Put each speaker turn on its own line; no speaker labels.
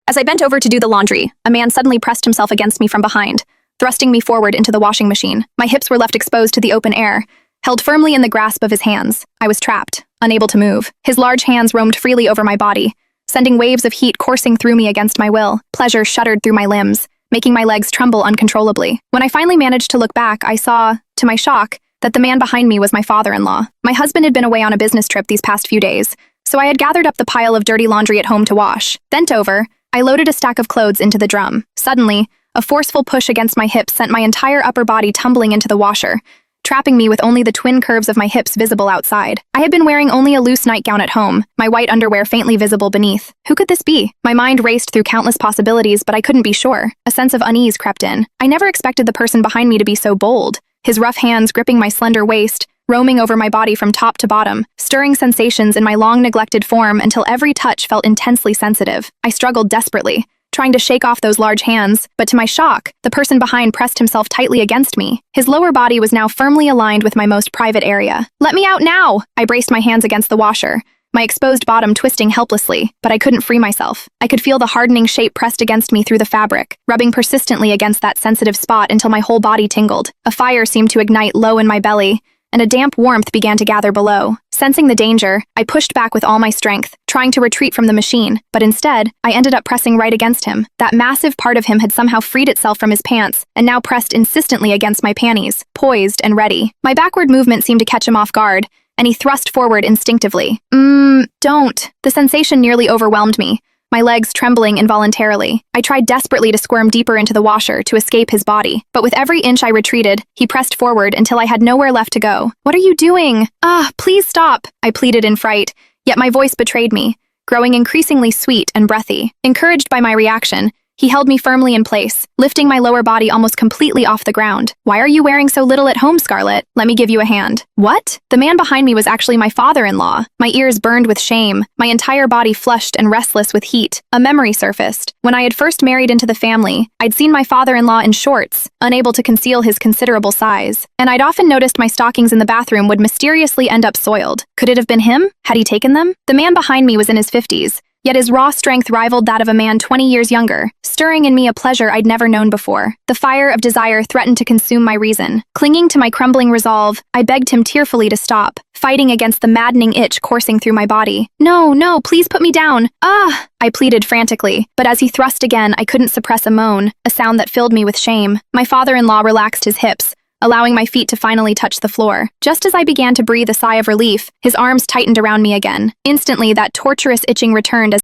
As I bent over to do the laundry, a man suddenly pressed himself against me from behind, thrusting me forward into the washing machine. My hips were left exposed to the open air, held firmly in the grasp of his hands. I was trapped, unable to move. His large hands roamed freely over my body, sending waves of heat coursing through me against my will. Pleasure shuddered through my limbs, making my legs tremble uncontrollably. When I finally managed to look back, I saw, to my shock, that the man behind me was my father-in-law. My husband had been away on a business trip these past few days, so I had gathered up the pile of dirty laundry at home to wash. Bent over, I loaded a stack of clothes into the drum. Suddenly, a forceful push against my hips sent my entire upper body tumbling into the washer, trapping me with only the twin curves of my hips visible outside. I had been wearing only a loose nightgown at home, my white underwear faintly visible beneath. Who could this be? My mind raced through countless possibilities, but I couldn't be sure. A sense of unease crept in. I never expected the person behind me to be so bold, his rough hands gripping my slender waist, roaming over my body from top to bottom, stirring sensations in my long-neglected form until every touch felt intensely sensitive. I struggled desperately, trying to shake off those large hands, but to my shock, the person behind pressed himself tightly against me. His lower body was now firmly aligned with my most private area. "Let me out now!" I braced my hands against the washer, my exposed bottom twisting helplessly, but I couldn't free myself. I could feel the hardening shape pressed against me through the fabric, rubbing persistently against that sensitive spot until my whole body tingled. A fire seemed to ignite low in my belly, and a damp warmth began to gather below. Sensing the danger, I pushed back with all my strength, trying to retreat from the machine, but instead, I ended up pressing right against him. That massive part of him had somehow freed itself from his pants, and now pressed insistently against my panties, poised and ready. My backward movement seemed to catch him off guard, and he thrust forward instinctively. Don't. The sensation nearly overwhelmed me, my legs trembling involuntarily. I tried desperately to squirm deeper into the washer to escape his body, but with every inch I retreated, he pressed forward until I had nowhere left to go. "What are you doing? Please stop," I pleaded in fright, yet my voice betrayed me, growing increasingly sweet and breathy. Encouraged by my reaction, he held me firmly in place, lifting my lower body almost completely off the ground. "Why are you wearing so little at home, Scarlett? Let me give you a hand." What? The man behind me was actually my father-in-law. My ears burned with shame, my entire body flushed and restless with heat. A memory surfaced. When I had first married into the family, I'd seen my father-in-law in shorts, unable to conceal his considerable size. And I'd often noticed my stockings in the bathroom would mysteriously end up soiled. Could it have been him? Had he taken them? The man behind me was in his 50s. Yet his raw strength rivaled that of a man 20 years younger, stirring in me a pleasure I'd never known before. The fire of desire threatened to consume my reason. Clinging to my crumbling resolve, I begged him tearfully to stop, fighting against the maddening itch coursing through my body. No, please put me down. I pleaded frantically, but as he thrust again, I couldn't suppress a moan, a sound that filled me with shame. My father-in-law relaxed his hips, allowing my feet to finally touch the floor. Just as I began to breathe a sigh of relief, his arms tightened around me again. Instantly, that torturous itching returned as